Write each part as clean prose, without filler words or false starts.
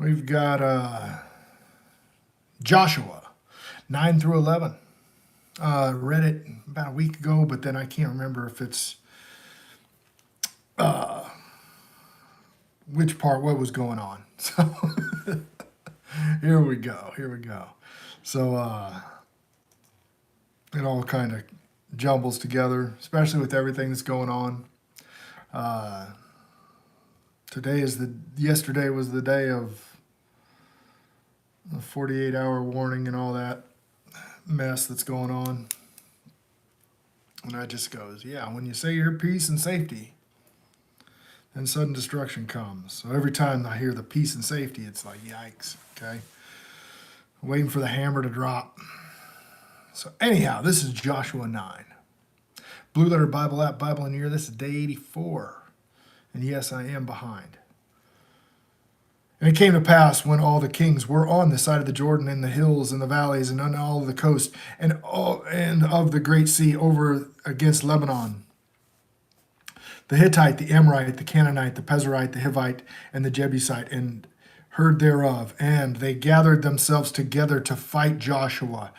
We've got Joshua 9 through 11. Read it about a week ago, but then I can't remember if it's which part, what was going on. So here we go. So it all kind of jumbles together, especially with everything that's going on. Yesterday was the day of the 48-hour warning and all that mess that's going on. And that just goes, yeah, when you say your peace and safety, then sudden destruction comes. So every time I hear the peace and safety, it's like, yikes, okay? Waiting for the hammer to drop. So anyhow, this is Joshua 9. Blue Letter Bible app, Bible in Year. This is day 84. And yes, I am behind. And it came to pass when all the kings were on the side of the Jordan, in the hills and the valleys, and on all the coast, and of the great sea over against Lebanon, the Hittite, the Amorite, the Canaanite, the Pezerite, the Hivite, and the Jebusite, and heard thereof, and they gathered themselves together to fight Joshua,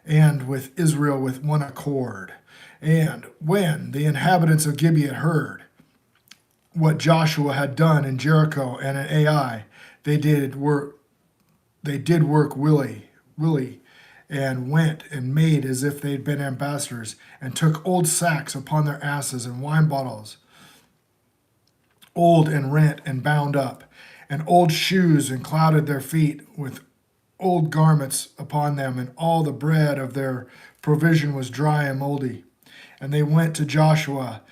and with Israel with one accord. And when the inhabitants of Gibeah heard what Joshua had done in Jericho and at Ai, they did work willy, and went and made as if they'd been ambassadors, and took old sacks upon their asses, and wine bottles, old and rent and bound up, and old shoes, and clouded their feet with old garments upon them, and all the bread of their provision was dry and moldy. And they went to Joshua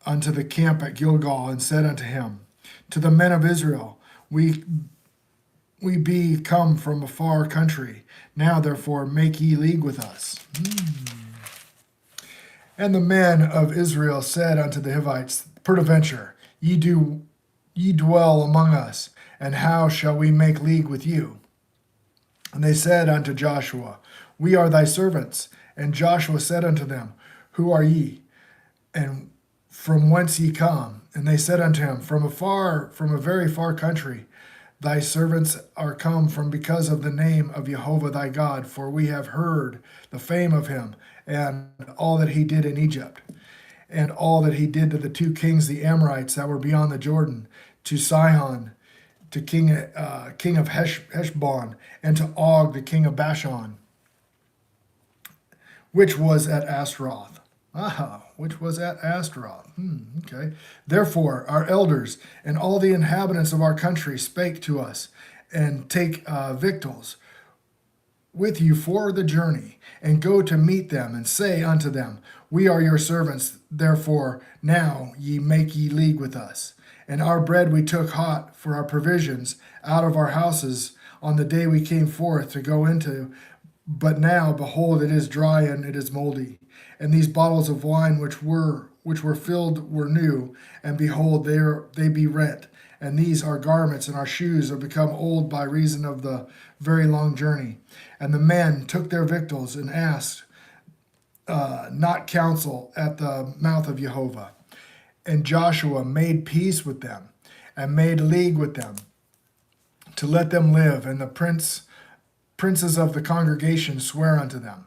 unto the camp at Gilgal, and said unto him, to the men of Israel, we be come from a far country. Now therefore make ye league with us. And the men of Israel said unto the Hivites, peradventure ye dwell among us, and how shall we make league with you? And they said unto Joshua, we are thy servants. And Joshua said unto them, who are ye, and from whence ye come? And they said unto him, from a very far country. Thy servants are come from because of the name of Jehovah thy God, for we have heard the fame of him, and all that he did in Egypt, and all that he did to the two kings, the Amorites, that were beyond the Jordan, to Sihon, to king of Heshbon, and to Og, the king of Bashan, which was at Ashtaroth. Okay. Therefore, our elders and all the inhabitants of our country spake to us, and take victuals with you for the journey, and go to meet them, and say unto them, we are your servants, therefore now ye make ye league with us. And our bread we took hot for our provisions out of our houses on the day we came forth to go into, but now, behold, it is dry and it is moldy. And these bottles of wine which were filled were new, and behold, they be rent. And these our garments and our shoes are become old by reason of the very long journey. And the men took their victuals, and asked not counsel at the mouth of Jehovah. And Joshua made peace with them, and made league with them, to let them live. And the princes of the congregation swear unto them.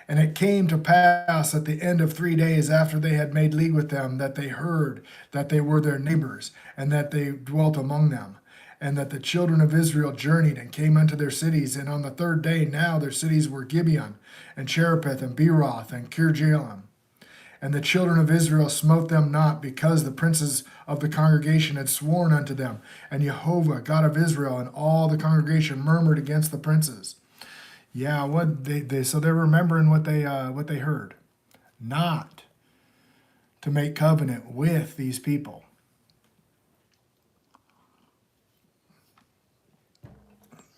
And it came to pass at the end of 3 days after they had made league with them, that they heard that they were their neighbors, and that they dwelt among them, and that the children of Israel journeyed and came unto their cities. And on the 3rd day now their cities were Gibeon, and Cherepeth, and Beeroth, and Kirjalim. And the children of Israel smote them not, because the princes of the congregation had sworn unto them. And Jehovah, God of Israel, and all the congregation murmured against the princes. Yeah, so they're remembering what they heard, not to make covenant with these people.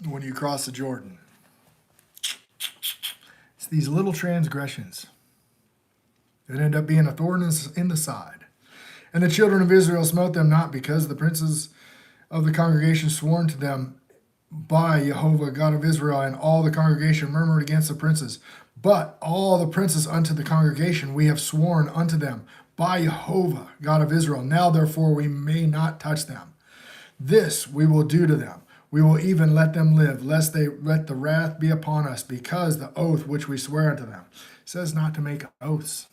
When you cross the Jordan, it's these little transgressions that end up being a thorn in the side. And the children of Israel smote them not, because the princes of the congregation sworn to them by Jehovah, God of Israel, and all the congregation murmured against the princes. But all the princes unto the congregation we have sworn unto them by Jehovah, God of Israel. Now therefore we may not touch them. This we will do to them, We will even let them live, lest they let the wrath be upon us, because the oath which we swear unto them. It says not to make oaths.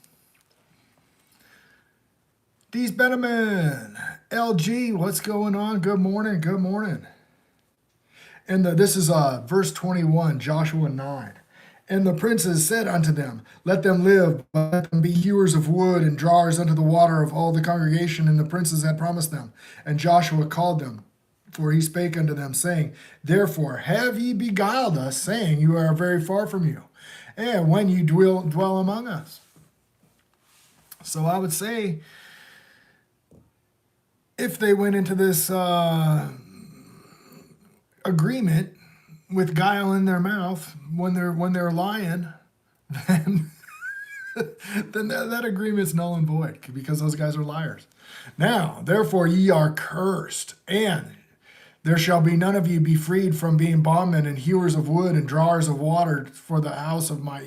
Dees Benjamin, LG, what's going on? Good morning, good morning. And this is verse 21, Joshua 9. And the princes said unto them, let them live, but let them be hewers of wood and drawers unto the water of all the congregation. And the princes had promised them. And Joshua called them, for he spake unto them, saying, therefore have ye beguiled us, saying, you are very far from you, and when you dwell among us. So I would say, if they went into this agreement with guile in their mouth when they're lying, then that agreement's null and void, because those guys are liars. Now, therefore, ye are cursed, and there shall be none of you be freed from being bondmen and hewers of wood and drawers of water for the house of my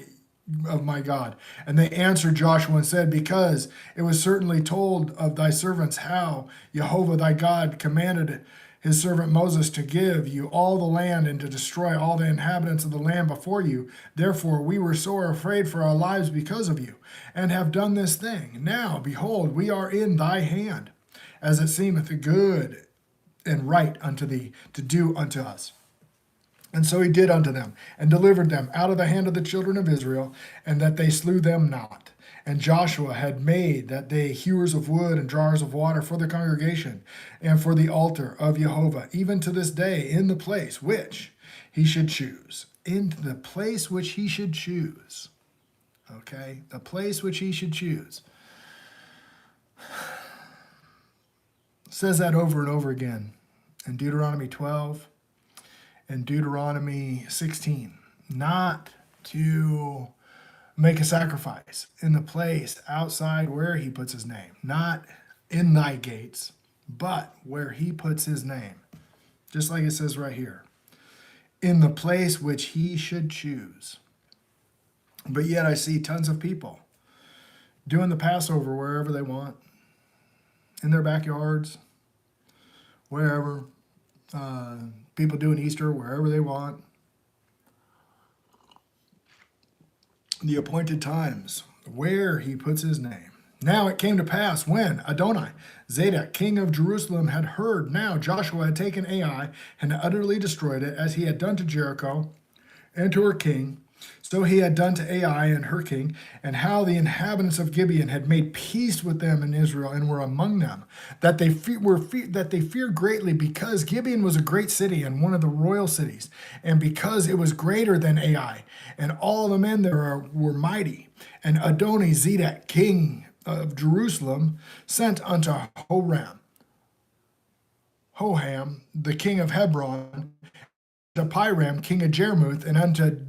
God. And they answered Joshua and said, because it was certainly told of thy servants how Jehovah thy God commanded his servant Moses to give you all the land and to destroy all the inhabitants of the land before you. Therefore we were sore afraid for our lives because of you, and have done this thing. Now, behold, we are in thy hand, as it seemeth good and right unto thee to do unto us. And so he did unto them, and delivered them out of the hand of the children of Israel, and that they slew them not. And Joshua had made that day hewers of wood and drawers of water for the congregation, and for the altar of Jehovah, even to this day, in the place which he should choose. In the place which he should choose. Okay? The place which he should choose. It says that over and over again in Deuteronomy 12 and Deuteronomy 16. Not to make a sacrifice in the place outside where he puts his name. Not in thy gates, but where he puts his name. Just like it says right here. In the place which he should choose. But yet I see tons of people doing the Passover wherever they want. In their backyards. Wherever. People doing Easter wherever they want. The appointed times, where he puts his name. Now it came to pass when Adonai, Zadok, king of Jerusalem, had heard now Joshua had taken Ai and utterly destroyed it, as he had done to Jericho and to her king. So he had done to Ai and her king, and how the inhabitants of Gibeon had made peace with them in Israel and were among them, that they feared greatly, because Gibeon was a great city and one of the royal cities, and because it was greater than Ai, and all the men there were mighty. And Adonai Zedek, king of Jerusalem, sent unto Hoham, the king of Hebron, to Piram, king of Jarmuth, and unto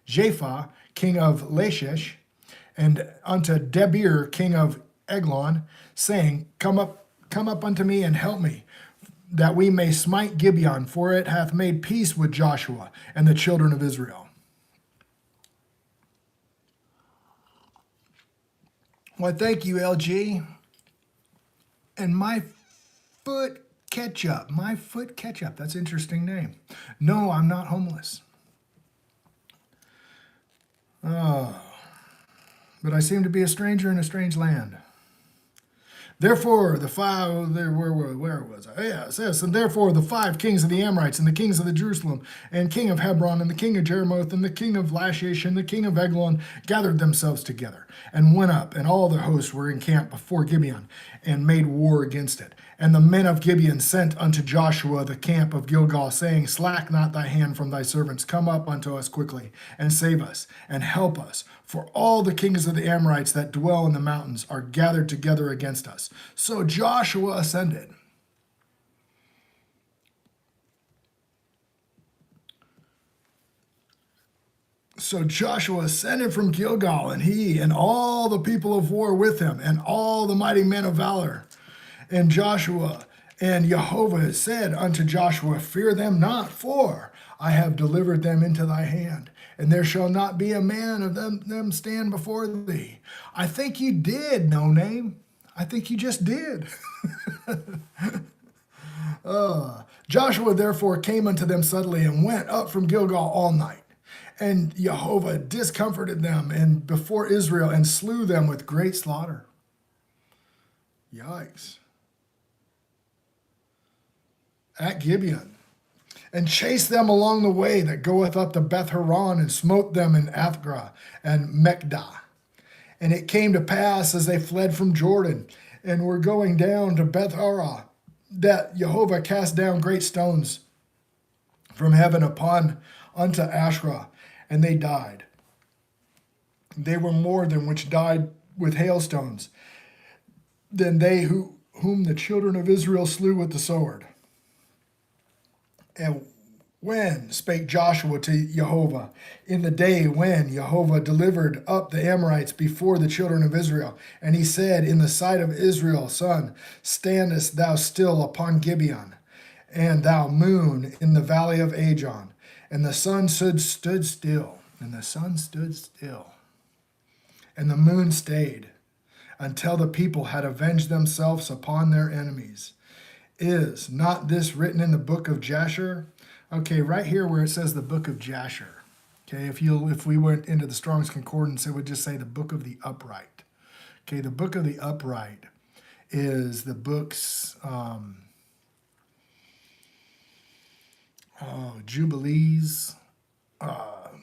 Japhah, king of Lachish, and unto Debir, king of Eglon, saying, Come up unto me and help me, that we may smite Gibeon, for it hath made peace with Joshua and the children of Israel. Well, thank you, LG. And my foot ketchup, that's an interesting name. No, I'm not homeless. Oh, but I seem to be a stranger in a strange land. Therefore, where was I? Yeah, it says, and therefore the 5 kings of the Amorites, and the kings of the Jerusalem, and king of Hebron, and the king of Jerimoth, and the king of Lachish, and the king of Eglon, gathered themselves together, and went up, and all the hosts were encamped before Gibeon, and made war against it. And the men of Gibeon sent unto Joshua the camp of Gilgal, saying, Slack not thy hand from thy servants, come up unto us quickly, and save us, and help us. For all the kings of the Amorites that dwell in the mountains are gathered together against us. So Joshua ascended. So Joshua ascended from Gilgal, and he and all the people of war with him, and all the mighty men of valor. And Joshua and Jehovah said unto Joshua, Fear them not, for I have delivered them into thy hand, and there shall not be a man of them stand before thee. I think you did, No Name. I think you just did. Joshua therefore came unto them suddenly and went up from Gilgal all night. And Jehovah discomforted them and before Israel and slew them with great slaughter. Yikes. At Gibeon, and chased them along the way that goeth up to Beth Horon, and smote them in Athgra and Mekdah. And it came to pass as they fled from Jordan and were going down to Beth Arah, that Jehovah cast down great stones from heaven unto Asherah, and they died. They were more than which died with hailstones, than they whom the children of Israel slew with the sword. And when spake Joshua to Jehovah, in the day when Jehovah delivered up the Amorites before the children of Israel, and he said, in the sight of Israel, Son, standest thou still upon Gibeon, and thou moon in the valley of Ajon. And the sun stood still, and the sun stood still, and the moon stayed, until the people had avenged themselves upon their enemies. Is not this written in the book of Jasher? Okay, right here where it says the book of Jasher. Okay, if we went into the Strong's Concordance, it would just say the book of the upright. Okay, the book of the upright is the books, Jubilees, and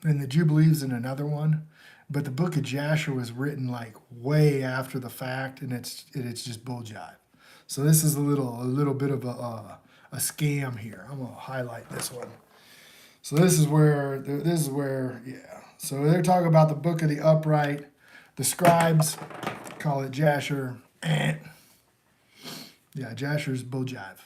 the Jubilees in another one. But the book of Jasher was written like way after the fact, and it's just bull jive. So this is a little bit of a scam here. I'm gonna highlight this one. So this is where, yeah. So they're talking about the book of the upright. The scribes call it Jasher. Yeah, Jasher's bull jive.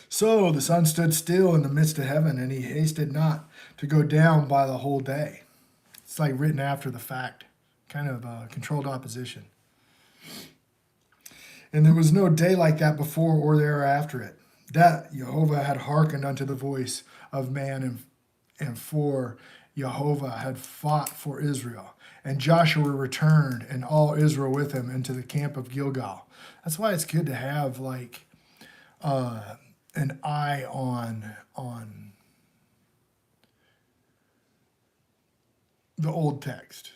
So the sun stood still in the midst of heaven, and he hasted not to go down by the whole day. It's like written after the fact, kind of controlled opposition. And there was no day like that before or thereafter it, that Jehovah had hearkened unto the voice of man, and for Jehovah had fought for Israel. And Joshua returned, and all Israel with him, into the camp of Gilgal. That's why it's good to have like an eye on the old text,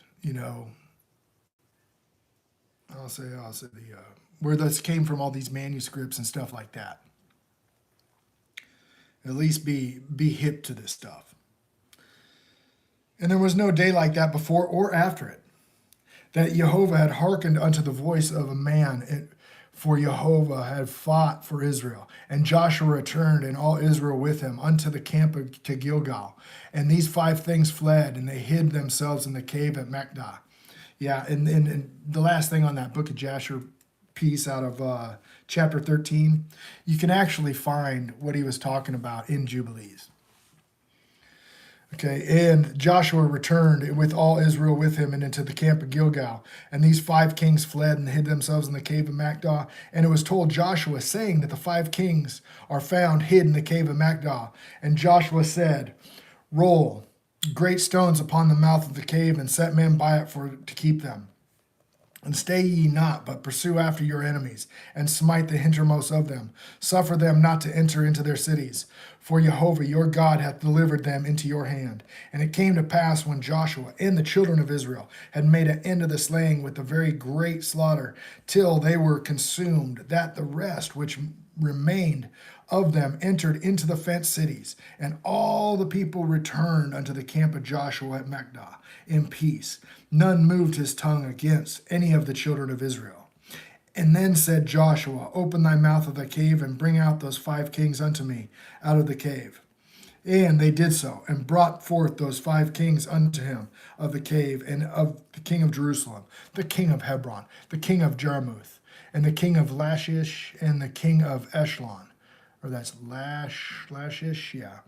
I'll say the where this came from, all these manuscripts and stuff like that. At least be hip to this stuff. And there was no day like that before or after it, that Jehovah had hearkened unto the voice of a man, for Jehovah had fought for Israel. And Joshua returned, and all Israel with him, unto the camp to Gilgal. And these 5 things fled, and they hid themselves in the cave at Mekdah. Yeah, and the last thing on that book of Jasher piece out of chapter 13, you can actually find what he was talking about in Jubilees. Okay, and Joshua returned with all Israel with him and into the camp of Gilgal. And these 5 kings fled and hid themselves in the cave of Mekdah. And it was told Joshua, saying that the 5 kings are found hid in the cave of Mekdah. And Joshua said, roll great stones upon the mouth of the cave, and set men by it to keep them. And stay ye not, but pursue after your enemies, and smite the hintermost of them. Suffer them not to enter into their cities, for Jehovah your God hath delivered them into your hand. And it came to pass, when Joshua and the children of Israel had made an end of the slaying with a very great slaughter, till they were consumed, that the rest which remained of them entered into the fenced cities, and all the people returned unto the camp of Joshua at Mekdah in peace. None moved his tongue against any of the children of Israel. And then said Joshua, open thy mouth of the cave, and bring out those 5 kings unto me out of the cave. And they did so, and brought forth those 5 kings unto him of the cave, and of the king of Jerusalem, the king of Hebron, the king of Jarmuth, and the king of Lachish, and the king of Echelon. Or that's Lachish, yeah.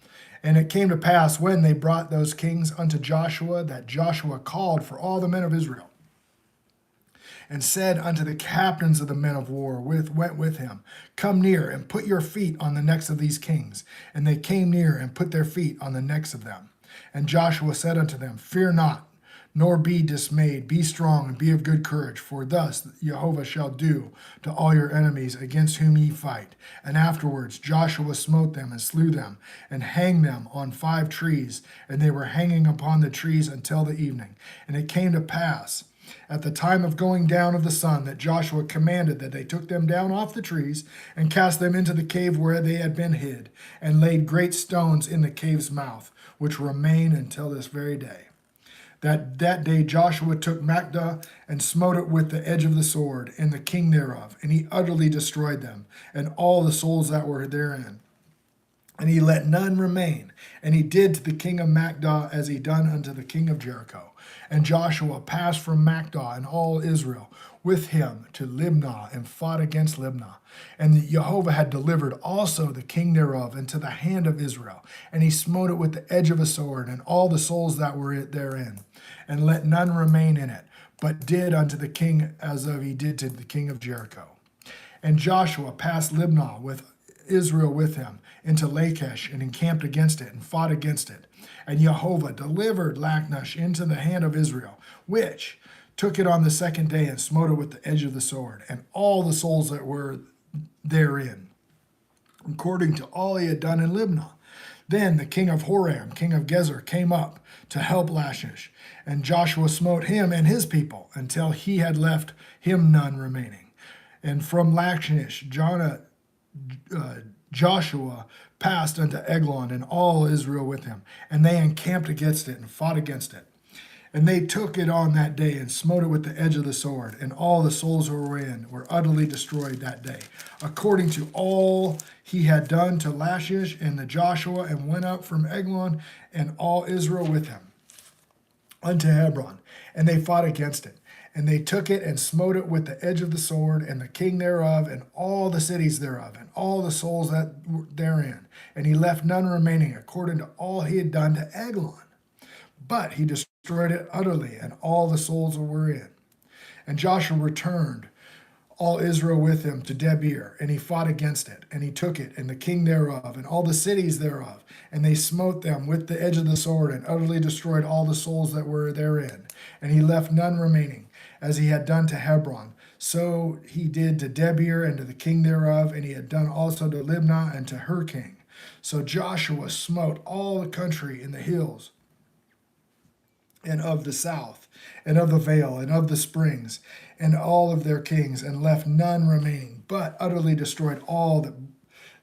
And it came to pass, when they brought those kings unto Joshua, that Joshua called for all the men of Israel, and said unto the captains of the men of war went with him, come near, and put your feet on the necks of these kings. And they came near, and put their feet on the necks of them. And Joshua said unto them, fear not, nor be dismayed. Be strong and be of good courage, for thus Jehovah shall do to all your enemies against whom ye fight. And afterwards Joshua smote them and slew them, and hanged them on 5 trees, and they were hanging upon the trees until the evening. And it came to pass at the time of going down of the sun that Joshua commanded that they took them down off the trees and cast them into the cave where they had been hid, and laid great stones in the cave's mouth, which remain until this very day. That day Joshua took Makkedah and smote it with the edge of the sword, and the king thereof, and he utterly destroyed them, and all the souls that were therein. And he let none remain. And he did to the king of Makkedah as he done unto the king of Jericho. And Joshua passed from Makkedah and all Israel with him to Libnah, and fought against Libnah. And Jehovah had delivered also the king thereof into the hand of Israel. And he smote it with the edge of a sword, and all the souls that were therein, and let none remain in it, but did unto the king as of he did to the king of Jericho. And Joshua passed Libnah with Israel with him into Lachish, and encamped against it, and fought against it. And Jehovah delivered Lachish into the hand of Israel, which took it on the 2nd day, and smote it with the edge of the sword, and all the souls that were therein, according to all he had done in Libnah. Then the king of Horam, king of Gezer, came up to help Lachish, and Joshua smote him and his people until he had left him none remaining. And from Lachish, Joshua passed unto Eglon, and all Israel with him, and they encamped against it and fought against it. And they took it on that day and smote it with the edge of the sword, and all the souls who were in were utterly destroyed that day, according to all he had done to Lachish and to Joshua, and went up from Eglon and all Israel with him unto Hebron, and they fought against it. And they took it and smote it with the edge of the sword, and the king thereof, and all the cities thereof, and all the souls that were therein. And he left none remaining, according to all he had done to Eglon. But he destroyed it utterly, and all the souls were in. And Joshua returned all Israel with him to Debir, and he fought against it, and he took it, and the king thereof, and all the cities thereof, and they smote them with the edge of the sword, and utterly destroyed all the souls that were therein. And he left none remaining, as he had done to Hebron. So he did to Debir and to the king thereof, and he had done also to Libnah and to her king. So Joshua smote all the country in the hills, and of the south, and of the vale, and of the springs, and all of their kings, and left none remaining, but utterly destroyed all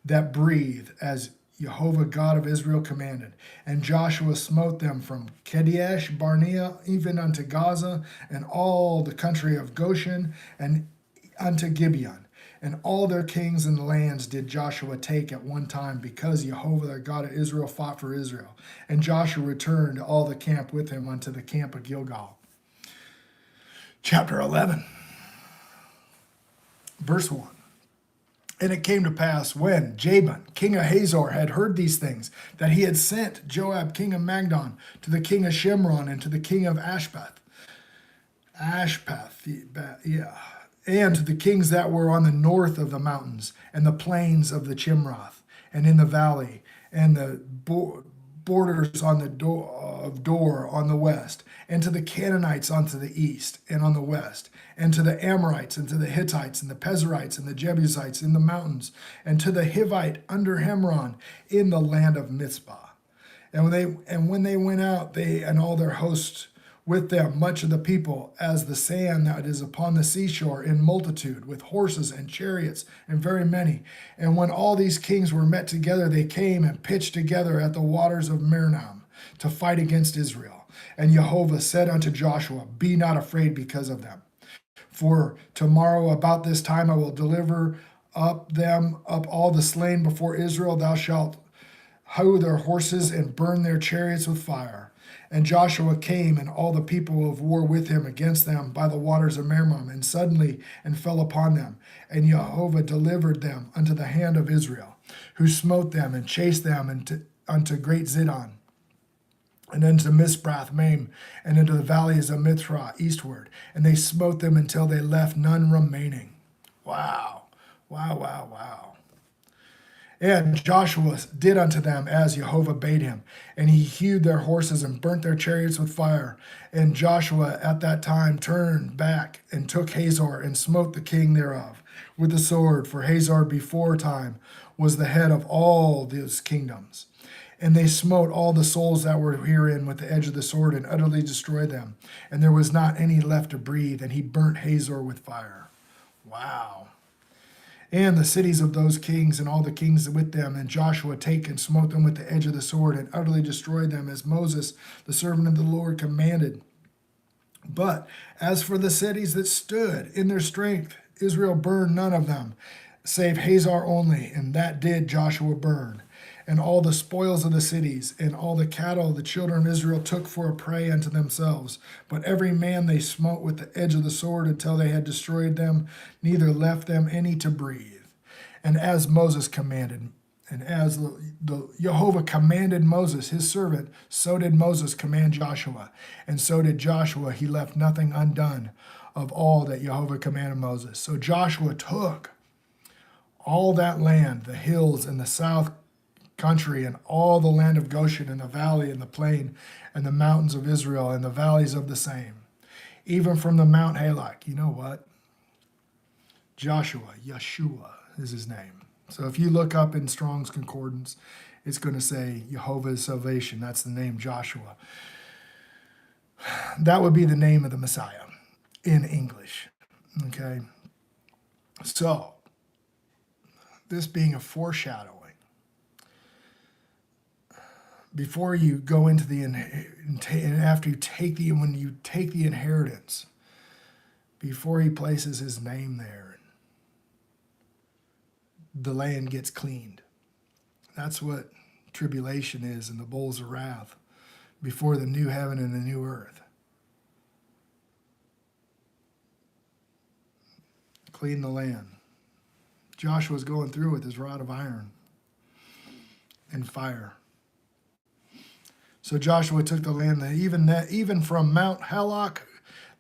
that breathe, as Jehovah God of Israel commanded. And Joshua smote them from Kadesh Barnea even unto Gaza, and all the country of Goshen, and unto Gibeon. And all their kings and lands did Joshua take at one time, because Jehovah the God of Israel fought for Israel. And Joshua returned all the camp with him unto the camp of Gilgal. Chapter 11, verse 1. And it came to pass, when Jabin, king of Hazor, had heard these things, that he had sent Joab, king of Magdon, to the king of Shimron, and to the king of Ashpath, and to the kings that were on the north of the mountains, and the plains of the Chimroth, and in the valley, and the borders on the Dor on the west, and to the Canaanites unto the east and on the west, and to the Amorites, and to the Hittites, and the Pezerites, and the Jebusites in the mountains, and to the Hivite under Hemron in the land of Mizpah. And when they went out, they and all their hosts with them, much of the people, as the sand that is upon the seashore, in multitude, with horses and chariots, and very many. And when all these kings were met together, they came and pitched together at the waters of Merom to fight against Israel. And Jehovah said unto Joshua, Be not afraid because of them. For tomorrow about this time I will deliver up all the slain before Israel. Thou shalt hew their horses and burn their chariots with fire. And Joshua came, and all the people of war with him against them by the waters of Merom, and suddenly and fell upon them. And Jehovah delivered them unto the hand of Israel, who smote them and chased them unto great Zidon, and unto Mizprath Maim, and into the valleys of Mithra eastward. And they smote them until they left none remaining. Wow, wow, wow, wow. And Joshua did unto them as Jehovah bade him, and he hewed their horses and burnt their chariots with fire. And Joshua at that time turned back and took Hazor and smote the king thereof with the sword, for Hazor before time was the head of all those kingdoms. And they smote all the souls that were herein with the edge of the sword and utterly destroyed them. And there was not any left to breathe, and he burnt Hazor with fire. Wow. And the cities of those kings and all the kings with them, and Joshua take and smote them with the edge of the sword and utterly destroyed them, as Moses, the servant of the Lord, commanded. But as for the cities that stood in their strength, Israel burned none of them, save Hazor only, and that did Joshua burn. And all the spoils of the cities, and all the cattle the children of Israel took for a prey unto themselves. But every man they smote with the edge of the sword until they had destroyed them, neither left them any to breathe. And as Moses commanded, and as the Jehovah commanded Moses, his servant, so did Moses command Joshua. And so did Joshua, he left nothing undone of all that Jehovah commanded Moses. So Joshua took all that land, the hills and the south country, and all the land of Goshen, and the valley and the plain, and the mountains of Israel, and the valleys of the same, even from the Mount Halak. You know what? Yeshua is his name. So if you look up in Strong's Concordance, it's going to say Jehovah's salvation. That's the name Joshua. That would be the name of the Messiah in English. Okay? So, this being a foreshadowing, before you go into and after you take when you take the inheritance, before he places his name there, the land gets cleaned. That's what tribulation is, and the bowls of wrath before the new heaven and the new earth. Clean the land. Joshua's going through with his rod of iron and fire. So Joshua took the land, even from Mount Halak,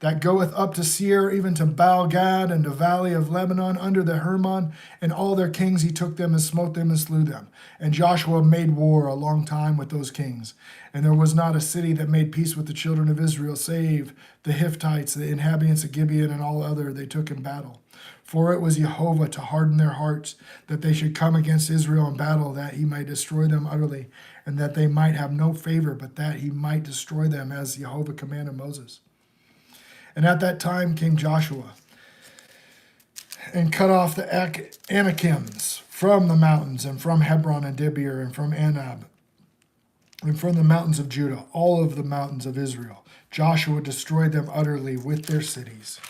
that goeth up to Seir, even to Baal-gad, and the valley of Lebanon, under the Hermon, and all their kings he took them and smote them and slew them. And Joshua made war a long time with those kings. And there was not a city that made peace with the children of Israel, save the Hittites, the inhabitants of Gibeon, and all other they took in battle. For it was Jehovah to harden their hearts, that they should come against Israel in battle, that he might destroy them utterly, and that they might have no favor, but that he might destroy them, as Jehovah commanded Moses. And at that time came Joshua, and cut off the Anakims from the mountains, and from Hebron and Debir, and from Anab, and from the mountains of Judah, all of the mountains of Israel. Joshua destroyed them utterly with their cities.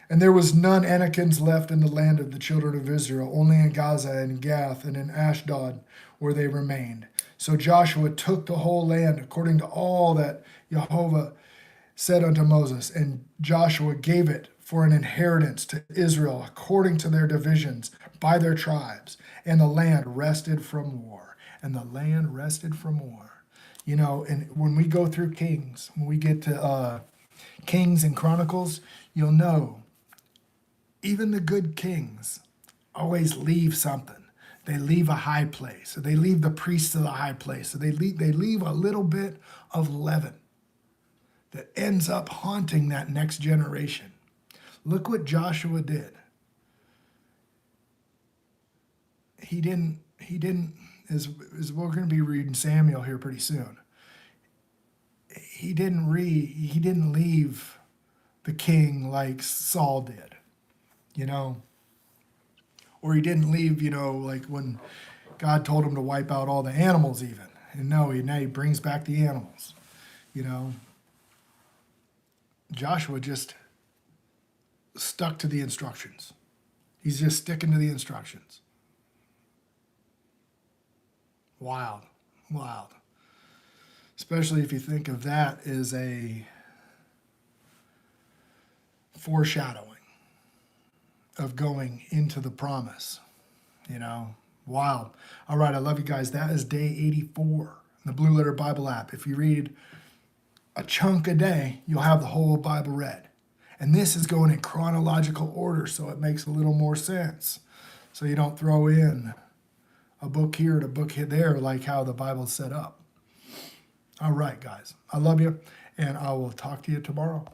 And there was none Anakims left in the land of the children of Israel, only in Gaza and Gath and in Ashdod where they remained. So Joshua took the whole land according to all that Jehovah said unto Moses, and Joshua gave it for an inheritance to Israel according to their divisions by their tribes. And the land rested from war. And the land rested from war. You know, and when we go through Kings, when we get to Kings and Chronicles, you'll know even the good kings always leave something. They leave a high place. So they leave the priests to the high place. So they leave a little bit of leaven that ends up haunting that next generation. Look what Joshua did. He didn't, as we're going to be reading Samuel here pretty soon. He didn't leave the king like Saul did, you know, or he didn't leave, you know, like when God told him to wipe out all the animals even. And no, now he brings back the animals, you know. Joshua just stuck to the instructions. He's just sticking to the instructions. Wild. Especially if you think of that as a foreshadowing of going into the promise, you know. Wild. All right, I love you guys. That is day 84 in the Blue Letter Bible app. If you read a chunk a day, you'll have the whole Bible read. And this is going in chronological order, so it makes a little more sense. So you don't throw in a book here and a book there, like how the Bible's set up. All right, guys. I love you, and I will talk to you tomorrow.